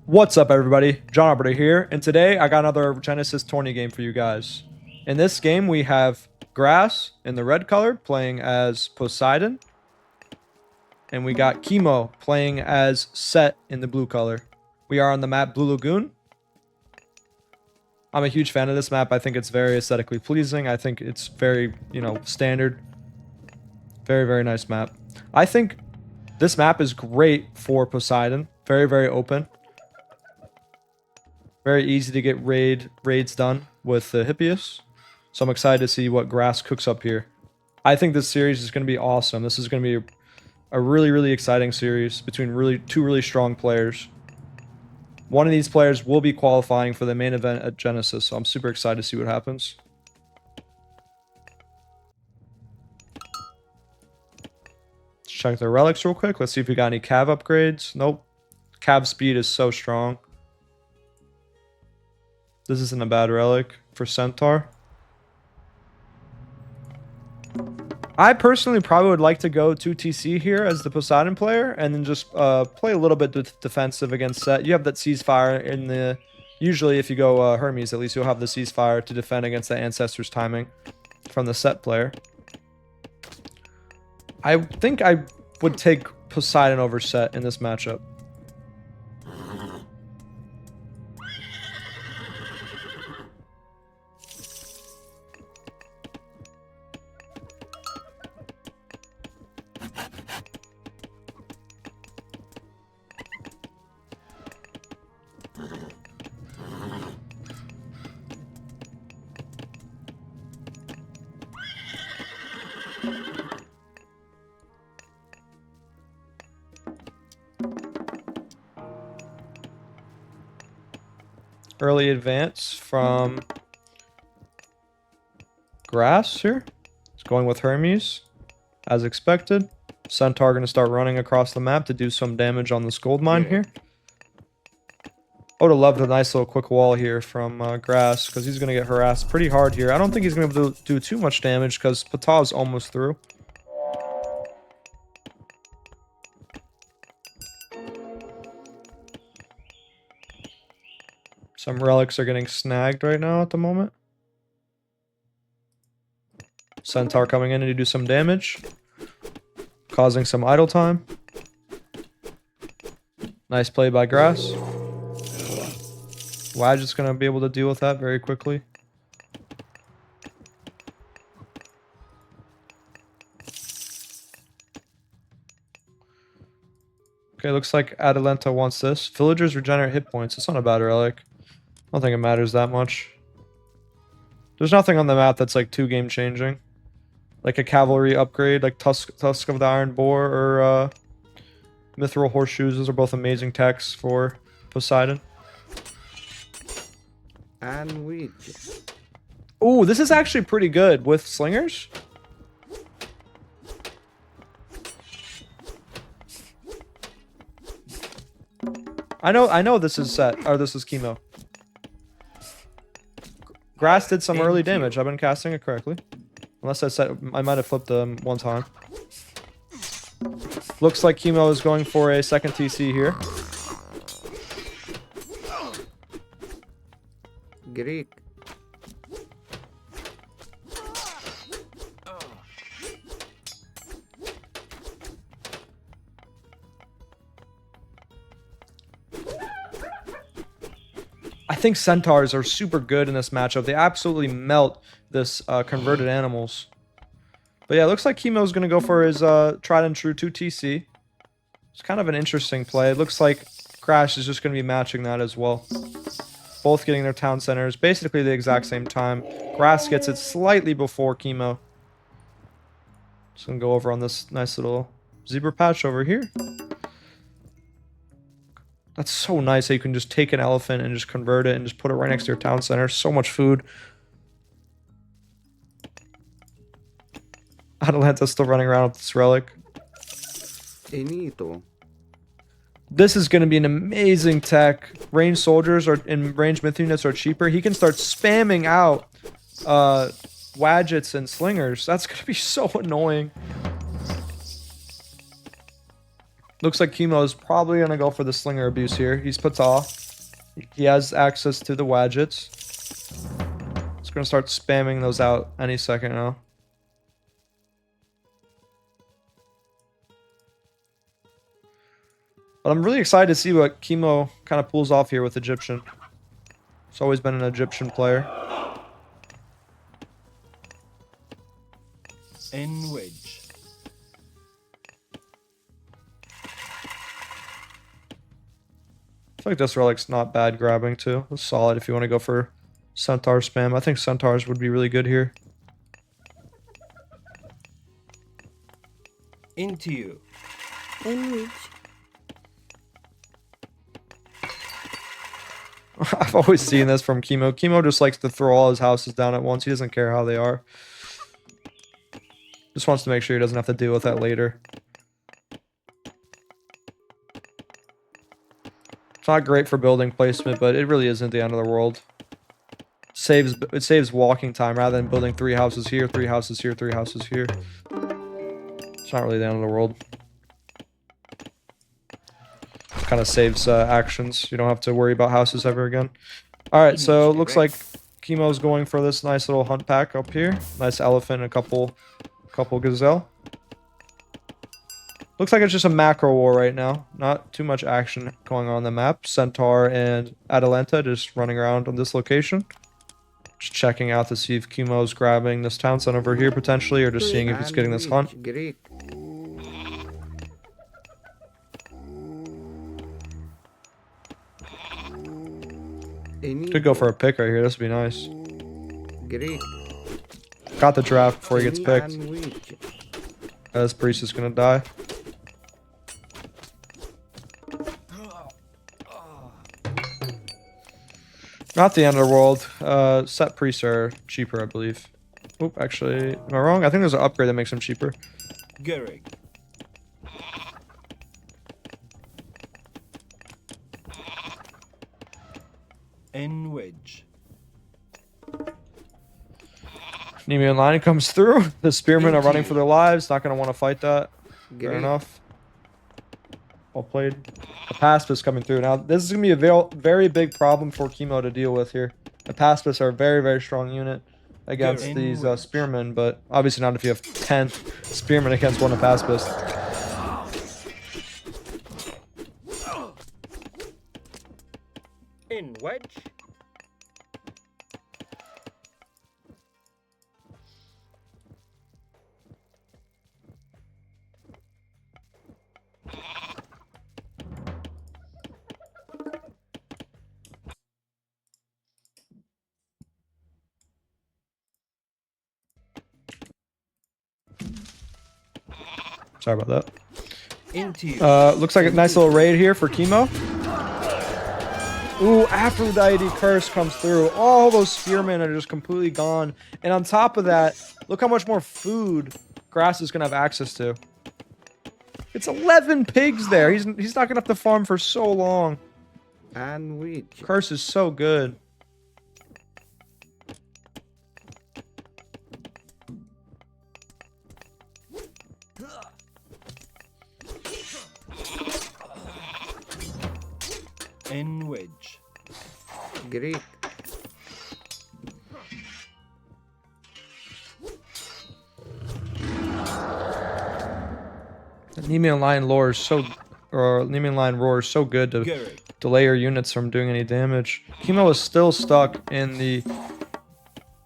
What's up, everybody? John Arbiter here, and today I got another Genesis Tourney game for you guys. In this game, we have Grass in the red color playing as Poseidon, and we got Kimo playing as Set in the blue color. We are on the map Blue Lagoon. I'm a huge fan of this map. I think it's very aesthetically pleasing. I think it's very, standard. Very, very nice map. I think this map is great for Poseidon. Very, very open. Very easy to get raids done with the Hippias. So I'm excited to see what Grass cooks up here. I think this series is going to be awesome. This is going to be a really, really exciting series between two really strong players. One of these players will be qualifying for the main event at Genesis, so I'm super excited to see what happens. Let's check their relics real quick. Let's see if we got any cav upgrades. Nope. Cav speed is so strong. This isn't a bad relic for Centaur. I personally probably would like to go 2TC here as the Poseidon player and then just play a little bit defensive against Set. You have that ceasefire in the... Usually if you go Hermes, at least you'll have the ceasefire to defend against the Ancestor's timing from the Set player. I think I would take Poseidon over Set in this matchup. Early advance from Grass here. It's going with Hermes, as expected. Centaur going to start running across the map to do some damage on this gold mine here. I would have loved a nice little quick wall here from Grass, because he's going to get harassed pretty hard here. I don't think he's going to be able to do too much damage, because Patah's almost through. Some relics are getting snagged right now at the moment. Centaur coming in to do some damage, causing some idle time. Nice play by Grass. Wadget's going to be able to deal with that very quickly. Okay, looks like Atalanta wants this. Villagers regenerate hit points. It's not a bad relic. I don't think it matters that much. There's nothing on the map that's like too game changing. Like a cavalry upgrade, like Tusk of the Iron Boar or Mithril Horseshoes. Those are both amazing techs for Poseidon. And we... Ooh, this is actually pretty good with slingers. I know this is Set, or this is Kimo. Grass did some early damage. I've been casting it correctly. Unless I might have flipped them one time. Looks like Kimo is going for a second TC here. Greek. I think Centaurs are super good in this matchup. They absolutely melt this converted animals. But yeah, it looks like Kimo's going to go for his tried and true 2TC. It's kind of an interesting play. It looks like Crash is just going to be matching that as well. Both getting their town centers basically the exact same time. Grass gets it slightly before Kimo. Just going to go over on this nice little zebra patch over here. That's so nice that you can just take an elephant and just convert it and just put it right next to your town center. So much food. Atalanta's still running around with this relic. Enito. This is going to be an amazing tech. Ranged soldiers and ranged myth units are cheaper. He can start spamming out Wadgets and slingers. That's going to be so annoying. Looks like Kimo is probably gonna go for the slinger abuse here. He's Pata. He has access to the Wadgets. He's gonna start spamming those out any second now. But I'm really excited to see what Kimo kind of pulls off here with Egyptian. He's always been an Egyptian player. N wedge. I feel like this relic's not bad grabbing too. It's solid if you want to go for Centaur spam. I think Centaurs would be really good here. Into you. Enrich. I've always seen this from Kimo. Kimo just likes to throw all his houses down at once. He doesn't care how they are. Just wants to make sure he doesn't have to deal with that later. It's not great for building placement, but it really isn't the end of the world. It saves walking time rather than building 3 houses here, 3 houses here, 3 houses here. It's not really the end of the world. Kind of saves actions. You don't have to worry about houses ever again. Alright, so it looks like Kimo's going for this nice little hunt pack up here. Nice elephant and a couple gazelle. Looks like it's just a macro war right now. Not too much action going on the map. Centaur and Atalanta just running around on this location. Just checking out to see if Kimo's grabbing this town center over here potentially, or just seeing if he's getting this hunt. Greek. Could go for a pick right here. This would be nice. Greek. Got the draft before he gets picked. Sandwich. This priest is gonna die. Not the end of the world. Set priests are cheaper, I believe. Oop, actually, am I wrong? I think there's an upgrade that makes them cheaper. Gerig. N wedge. Nemean line comes through. The spearmen are running for their lives. Not going to want to fight that. Fair Greek. enough. Well played. The Paspis coming through. Now, this is going to be a very big problem for Kimo to deal with here. The Paspis are a very, very strong unit against Good. these spearmen, but obviously not if you have 10 spearmen against one of Paspis. N wedge. Sorry about that. Into you. Looks like a nice little raid here for Kimo. Ooh, Aphrodite curse comes through. All those spearmen are just completely gone. And on top of that, look how much more food Grass is going to have access to. It's 11 pigs there. He's not going to have to farm for so long. Sandwich. Curse is so good. N wedge. Greek. The Nemean Lion lore is so, or Nemean Lion roar is so good to Gerig. delay your units from doing any damage. Kimo is still stuck in the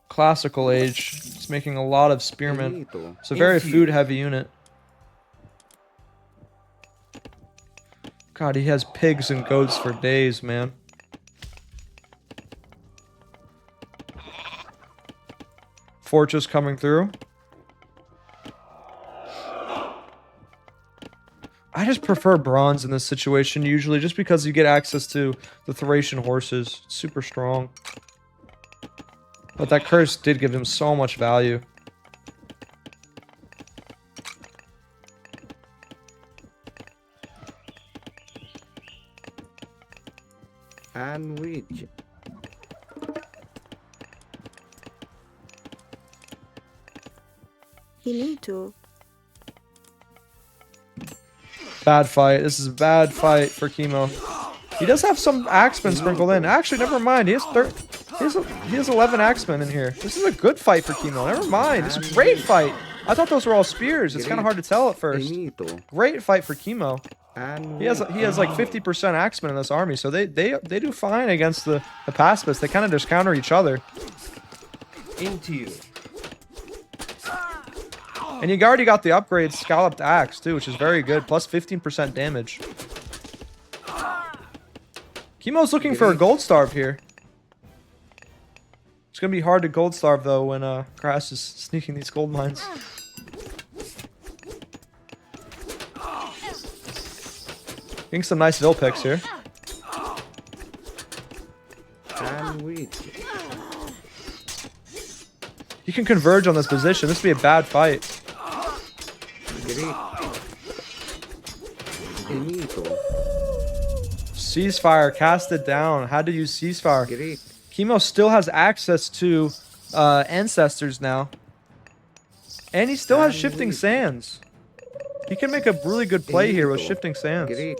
classical age. It's making a lot of spearmen. Finito. It's a very Infuse. food-heavy unit. God, he has pigs and goats for days, man. Fortress coming through. I just prefer bronze in this situation usually, just because you get access to the Thracian horses. It's super strong. But that curse did give him so much value. Sandwich. Bad fight. This is a bad fight for Kimo. He does have some axemen sprinkled in. Actually, never mind. He has 11 axemen in here. This is a good fight for Kimo. Never mind. It's a great fight. I thought those were all spears. It's kind of hard to tell at first. Great fight for Kimo. He has like 50% axemen in this army, so they do fine against the pacifists. They kind of just counter each other. Into you. And you already got the upgrade Scalloped Axe, too, which is very good. Plus 15% damage. Kimo's looking for a gold starve here. It's going to be hard to gold starve, though, when Grass is sneaking these gold mines. Getting some nice Vil picks here. And wheat. He can converge on this position. This would be a bad fight. Great. Benito. Ceasefire, cast it down. How to use ceasefire. Great. Kimo still has access to ancestors now. And he still has shifting sands. He can make a really good play here with shifting sands. Great.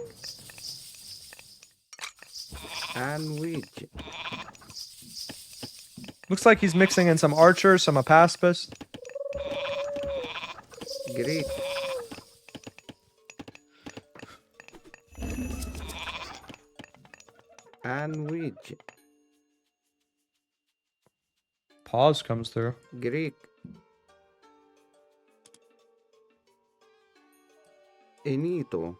And wheat. Looks like he's mixing in some archers, some apaspis. Great. And wheat. Pause comes through. Greek. Enito.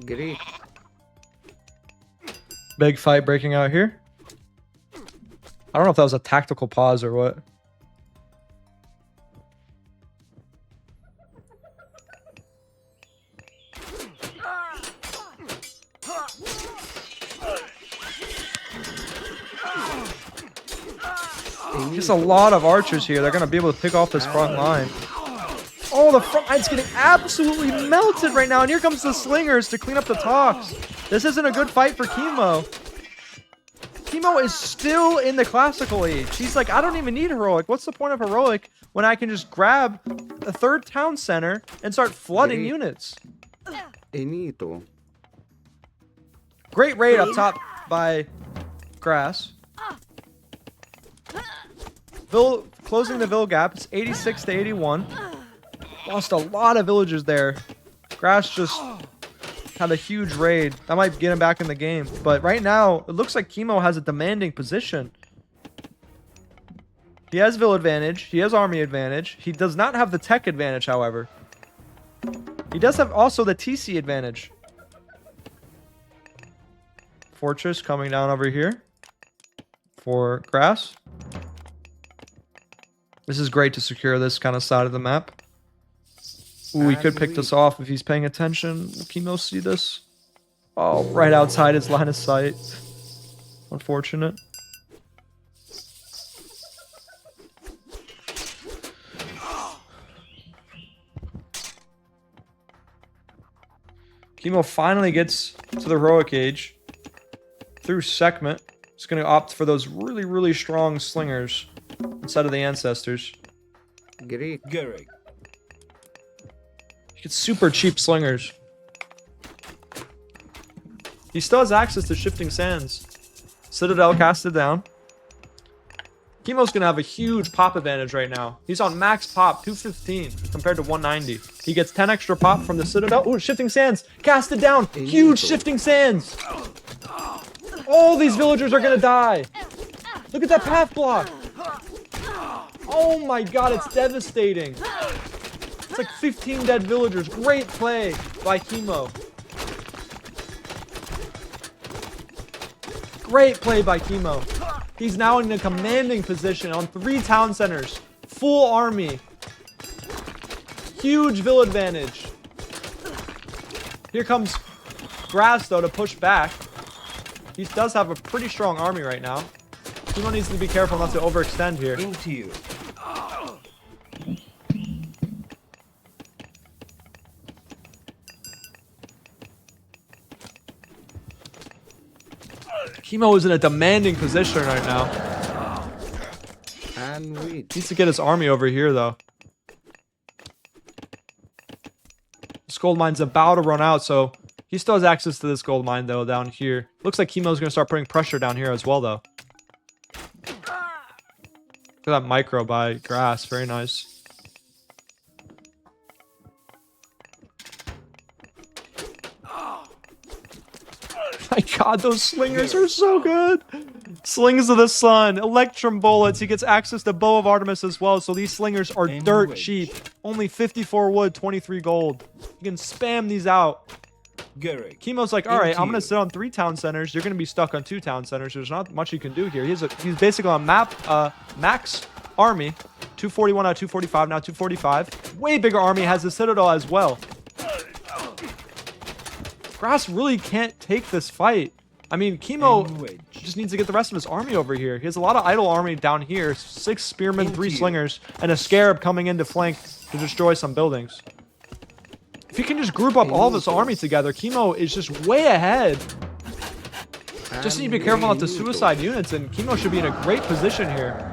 Greek. Big fight breaking out here. I don't know if that was a tactical pause or what. Just a lot of archers here. They're going to be able to pick off this front line. Oh, the front line's getting absolutely melted right now. And here comes the slingers to clean up the talks. This isn't a good fight for Kimo. Kimo is still in the classical age. He's like, I don't even need heroic. What's the point of heroic when I can just grab a third town center and start flooding units? Enito. Great raid up top by Grass. Vil closing the Vil gap. It's 86 to 81. Lost a lot of villagers there. Grass just had a huge raid. That might get him back in the game. But right now, it looks like Kimo has a demanding position. He has Vil advantage. He has army advantage. He does not have the tech advantage, however. He does have also the TC advantage. Fortress coming down over here for Grass. This is great to secure this kind of side of the map. Ooh, he could pick this off if he's paying attention. Will Kimo see this? Oh, right outside his line of sight. Unfortunate. Kimo finally gets to the heroic age through Sekhmet. He's going to opt for those really, really strong slingers instead of the ancestors. Greek. Gehrig. He gets super cheap slingers. He still has access to shifting sands. Citadel casted down. Kimo's going to have a huge pop advantage right now. He's on max pop, 215 compared to 190. He gets 10 extra pop from the Citadel. Oh, shifting sands. Cast it down. Huge shifting sands. All these villagers are going to die. Look at that path block. Oh my god, it's devastating. It's like 15 dead villagers. Great play by Kimo. Great play by Kimo. He's now in a commanding position on 3 town centers. Full army. Huge vill advantage. Here comes Grass, though, to push back. He does have a pretty strong army right now. Kimo needs to be careful not to overextend here. Into you. Kimo is in a demanding position right now. And wheat. Needs to get his army over here, though. This gold mine's about to run out, so he still has access to this gold mine, though, down here. Looks like Kimo's going to start putting pressure down here as well, though. Look at that micro by Grass. Very nice. My god, those slingers are so good. Slings of the Sun, Electrum Bullets. He gets access to Bow of Artemis as well, so these slingers are dirt cheap. Only 54 wood, 23 gold. You can spam these out. Kimo's like, alright, I'm going to sit on 3 town centers. You're going to be stuck on 2 town centers. There's not much you can do here. He's basically on max army. 241 out of 245, now 245. Way bigger army, has the Citadel as well. Grass really can't take this fight. I mean, Kimo just needs to get the rest of his army over here. He has a lot of idle army down here. 6 spearmen, 3 slingers, and a scarab coming in to flank to destroy some buildings. If he can just group up all of his army together, Kimo is just way ahead. Just need to be careful not to suicide units, and Kimo should be in a great position here.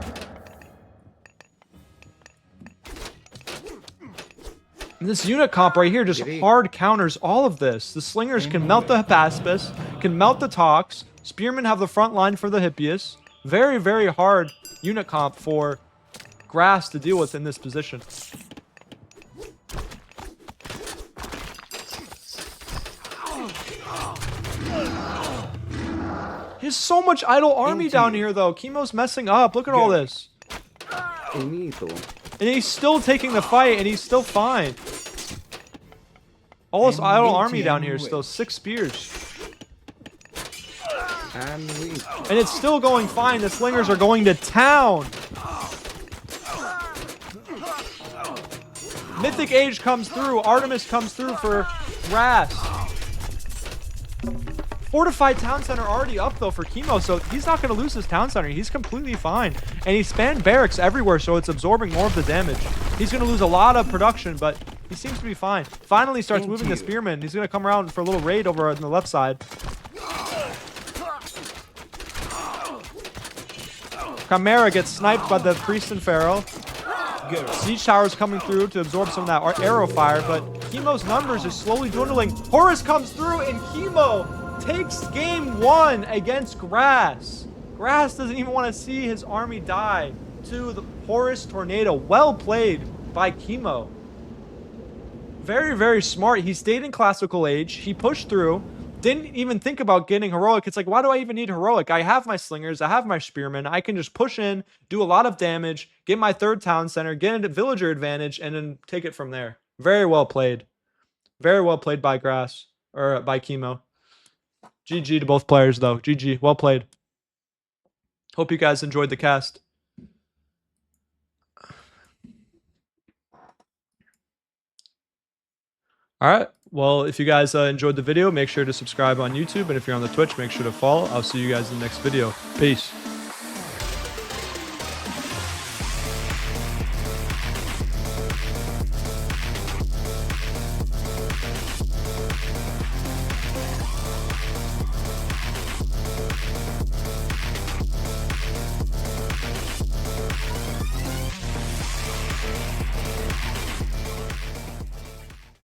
And this unit comp right here just hard counters all of this. The slingers can melt the Hippaspis, can melt the Tox. Spearmen have the front line for the Hippias. Very, very hard unit comp for Grass to deal with in this position. He has so much idle army down here, though. Kimo's messing up. Look at all this. And he's still taking the fight, and he's still fine. All this idle army down here is still 6 spears. And it's still going fine. The slingers are going to town. Mythic Age comes through. Artemis comes through for Grass. Fortified town center already up, though, for Kimo, so he's not going to lose his town center. He's completely fine. And he spanned barracks everywhere, so it's absorbing more of the damage. He's going to lose a lot of production, but he seems to be fine. Finally starts moving the spearmen. He's going to come around for a little raid over on the left side. Chimera gets sniped by the priest and pharaoh. Siege towers coming through to absorb some of that arrow fire, but Kimo's numbers are slowly dwindling. Horus comes through, and Kimo takes game 1 against Grass. Grass doesn't even want to see his army die to the Horus Tornado. Well played by Kimo. Very, very smart. He stayed in classical age. He pushed through. Didn't even think about getting heroic. It's like, why do I even need heroic? I have my slingers. I have my spearmen. I can just push in, do a lot of damage, get my 3rd town center, get a villager advantage, and then take it from there. Very well played. Very well played by Grass, or by Kimo. GG to both players, though. GG. Well played. Hope you guys enjoyed the cast. All right. Well, if you guys enjoyed the video, make sure to subscribe on YouTube. And if you're on the Twitch, make sure to follow. I'll see you guys in the next video. Peace.